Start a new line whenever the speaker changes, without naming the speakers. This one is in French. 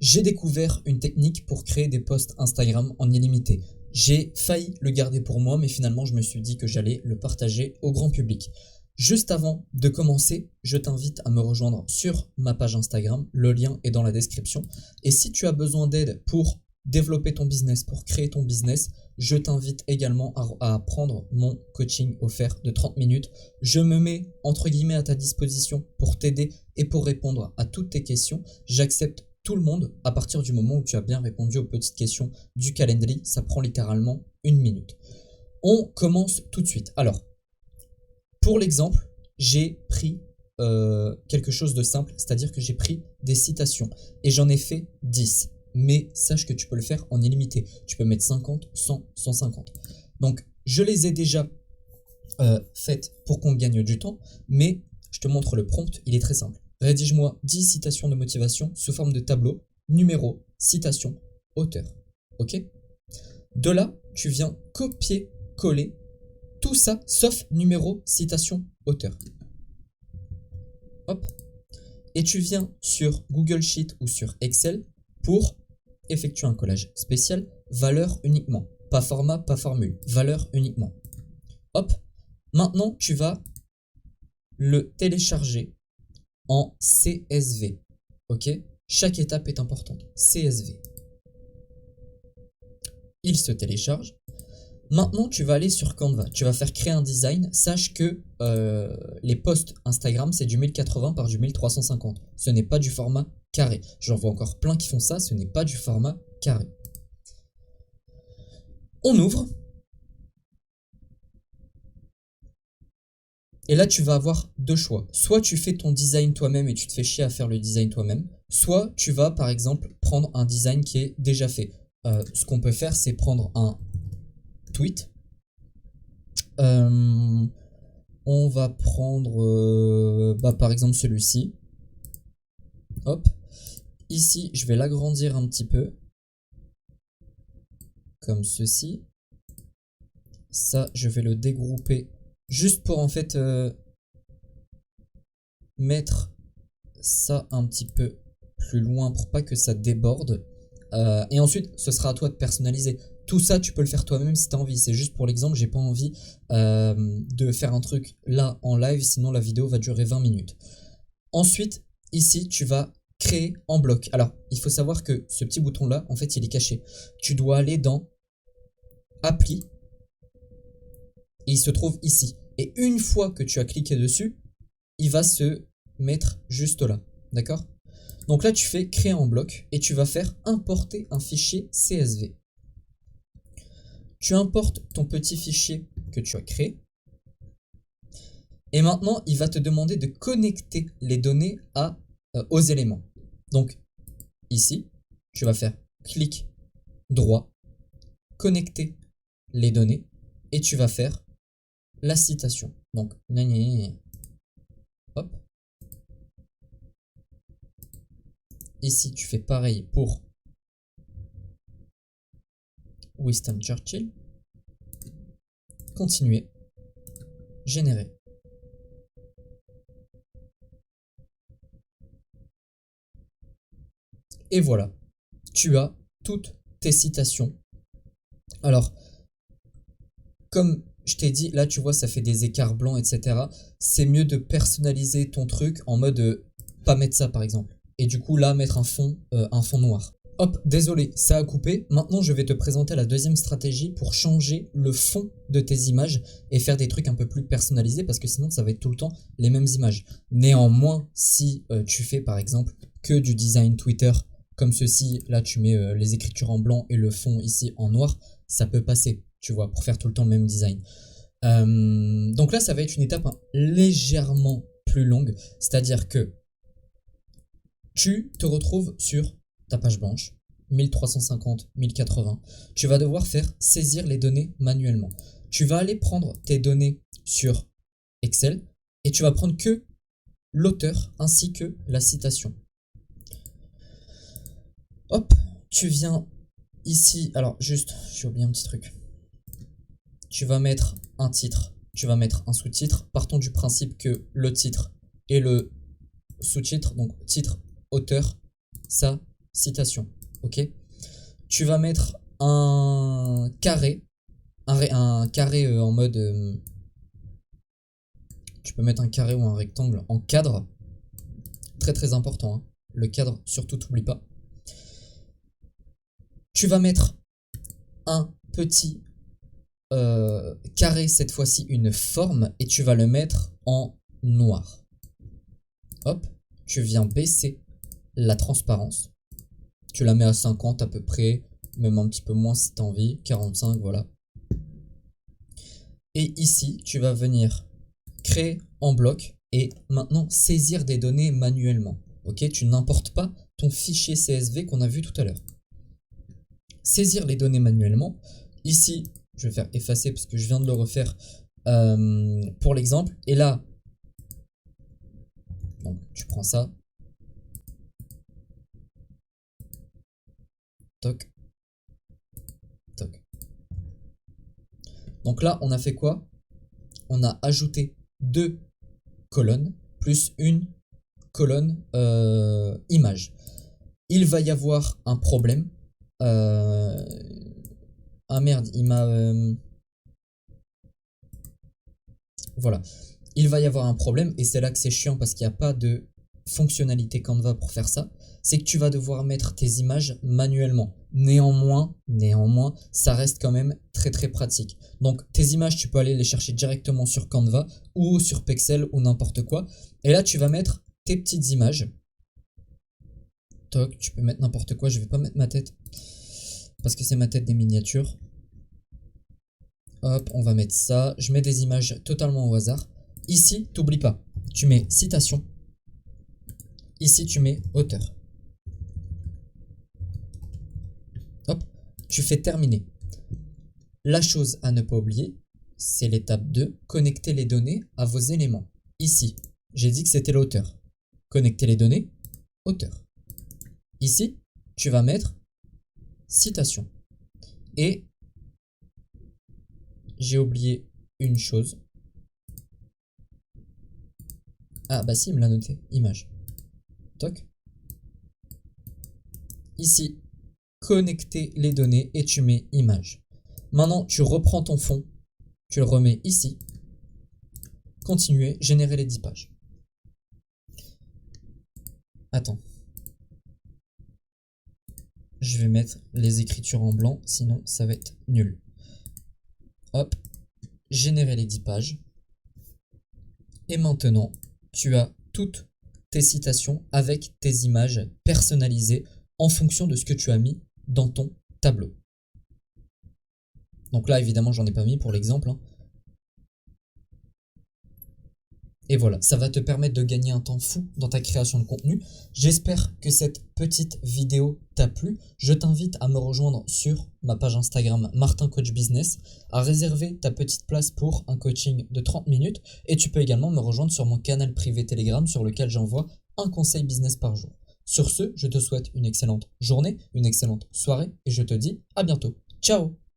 J'ai découvert une technique pour créer des posts Instagram en illimité. J'ai failli le garder pour moi, mais finalement je me suis dit que j'allais le partager au grand public. Juste avant de commencer, je t'invite à me rejoindre sur ma page Instagram, le lien est dans la description. Et si tu as besoin d'aide pour développer ton business, pour créer ton business, je t'invite également à prendre mon coaching offert de 30 minutes. Je me mets entre guillemets à ta disposition pour t'aider et pour répondre à toutes tes questions. J'accepte tout le monde à partir du moment où tu as bien répondu aux petites questions du calendrier. Ça prend littéralement 1 minute. On commence tout de suite. Alors, pour l'exemple, j'ai pris quelque chose de simple, c'est-à-dire que j'ai pris des citations et j'en ai fait 10. Mais sache que tu peux le faire en illimité. Tu peux mettre 50, 100, 150. Donc, je les ai déjà faites pour qu'on gagne du temps, mais je te montre le prompt, il est très simple. Rédige-moi 10 citations de motivation sous forme de tableau, numéro, citation, auteur. Ok? De là, tu viens copier-coller tout ça, sauf numéro, citation, auteur. Hop. Et tu viens sur Google Sheet ou sur Excel pour effectuer un collage spécial, valeur uniquement. Pas format, pas formule, valeur uniquement. Hop. Maintenant, tu vas le télécharger en CSV. Ok? Chaque étape est importante. CSV. Il se télécharge. Maintenant, tu vas aller sur Canva. Tu vas faire créer un design. Sache que les posts Instagram, c'est du 1080 par du 1350. Ce n'est pas du format carré. J'en vois encore plein qui font ça. Ce n'est pas du format carré. On ouvre. Et là, tu vas avoir deux choix. Soit tu fais ton design toi-même et tu te fais chier à faire le design toi-même. Soit tu vas, par exemple, prendre un design qui est déjà fait. Ce qu'on peut faire, c'est prendre un tweet. On va prendre, par exemple, celui-ci. Hop. Ici, je vais l'agrandir un petit peu. Comme ceci. Ça, je vais le dégrouper. Juste pour en fait mettre ça un petit peu plus loin pour pas que ça déborde. Et ensuite, ce sera à toi de personnaliser. Tout ça, tu peux le faire toi-même si tu as envie. C'est juste pour l'exemple, j'ai pas envie de faire un truc là en live, sinon la vidéo va durer 20 minutes. Ensuite, ici, tu vas créer en bloc. Alors, il faut savoir que ce petit bouton-là, en fait, il est caché. Tu dois aller dans Appli. Et il se trouve ici. Et une fois que tu as cliqué dessus, il va se mettre juste là. D'accord? Donc là, tu fais créer en bloc et tu vas faire importer un fichier CSV. Tu importes ton petit fichier que tu as créé. Et maintenant, il va te demander de connecter les données aux éléments. Donc ici, tu vas faire clic droit, connecter les données et tu vas faire la citation. Donc, hop. Ici, tu fais pareil pour Winston Churchill. Continuer. Générer. Et voilà. Tu as toutes tes citations. Alors, comme je t'ai dit, là tu vois ça fait des écarts blancs, etc. C'est mieux de personnaliser ton truc en mode pas mettre ça par exemple. Et du coup là mettre un fond noir. Hop, désolé, ça a coupé. Maintenant je vais te présenter la deuxième stratégie pour changer le fond de tes images et faire des trucs un peu plus personnalisés parce que sinon ça va être tout le temps les mêmes images. Néanmoins, si tu fais par exemple que du design Twitter comme ceci, là tu mets les écritures en blanc et le fond ici en noir, ça peut passer. Tu vois, pour faire tout le temps le même design. Donc là, ça va être une étape légèrement plus longue. C'est-à-dire que tu te retrouves sur ta page blanche, 1350, 1080. Tu vas devoir faire saisir les données manuellement. Tu vas aller prendre tes données sur Excel et tu vas prendre que l'auteur ainsi que la citation. Hop, tu viens ici. Alors, juste, j'ai oublié un petit truc. Tu vas mettre un titre, tu vas mettre un sous-titre. Partons du principe que le titre et le sous-titre, donc titre, auteur, ça citation, ok? Tu vas mettre un carré, un carré en mode... tu peux mettre un carré ou un rectangle en cadre. Très très important, hein. Le cadre, surtout t'oublie pas. Tu vas mettre un petit carré, cette fois-ci une forme, et tu vas le mettre en noir. Hop, tu viens baisser la transparence. Tu la mets à 50 à peu près, même un petit peu moins si tu as envie, 45, voilà. Et ici, tu vas venir créer en bloc et maintenant saisir des données manuellement. Ok, tu n'importes pas ton fichier CSV qu'on a vu tout à l'heure. Saisir les données manuellement. Ici, je vais faire effacer parce que je viens de le refaire pour l'exemple. Et là, donc tu prends ça. Toc. Toc. Donc là, on a fait quoi? On a ajouté 2 colonnes plus une colonne image. Il va y avoir un problème. Ah merde, il m'a... Voilà. Il va y avoir un problème et c'est là que c'est chiant parce qu'il n'y a pas de fonctionnalité Canva pour faire ça. C'est que tu vas devoir mettre tes images manuellement. Néanmoins, ça reste quand même très très pratique. Donc tes images, tu peux aller les chercher directement sur Canva ou sur Pexel ou n'importe quoi. Et là, tu vas mettre tes petites images. Toc, tu peux mettre n'importe quoi. Je vais pas mettre ma tête parce que c'est ma tête des miniatures. Hop, on va mettre ça. Je mets des images totalement au hasard. Ici, t'oublies pas. Tu mets citation. Ici, tu mets auteur. Hop, tu fais terminer. La chose à ne pas oublier, c'est l'étape 2, connecter les données à vos éléments. Ici, j'ai dit que c'était l'auteur. Connecter les données, auteur. Ici, tu vas mettre citation. Et j'ai oublié une chose. Ah bah si, il me l'a noté, image. Toc. Ici, connecter les données et tu mets image. Maintenant, tu reprends ton fond, tu le remets ici. Continuer, générer les 10 pages. Attends. Je vais mettre les écritures en blanc, sinon ça va être nul. Hop, générer les 10 pages. Et maintenant, tu as toutes tes citations avec tes images personnalisées en fonction de ce que tu as mis dans ton tableau. Donc là, évidemment, j'en ai pas mis pour l'exemple, hein. Et voilà, ça va te permettre de gagner un temps fou dans ta création de contenu. J'espère que cette petite vidéo t'a plu. Je t'invite à me rejoindre sur ma page Instagram Martin Coach Business, à réserver ta petite place pour un coaching de 30 minutes. Et tu peux également me rejoindre sur mon canal privé Telegram sur lequel j'envoie un conseil business par jour. Sur ce, je te souhaite une excellente journée, une excellente soirée et je te dis à bientôt. Ciao!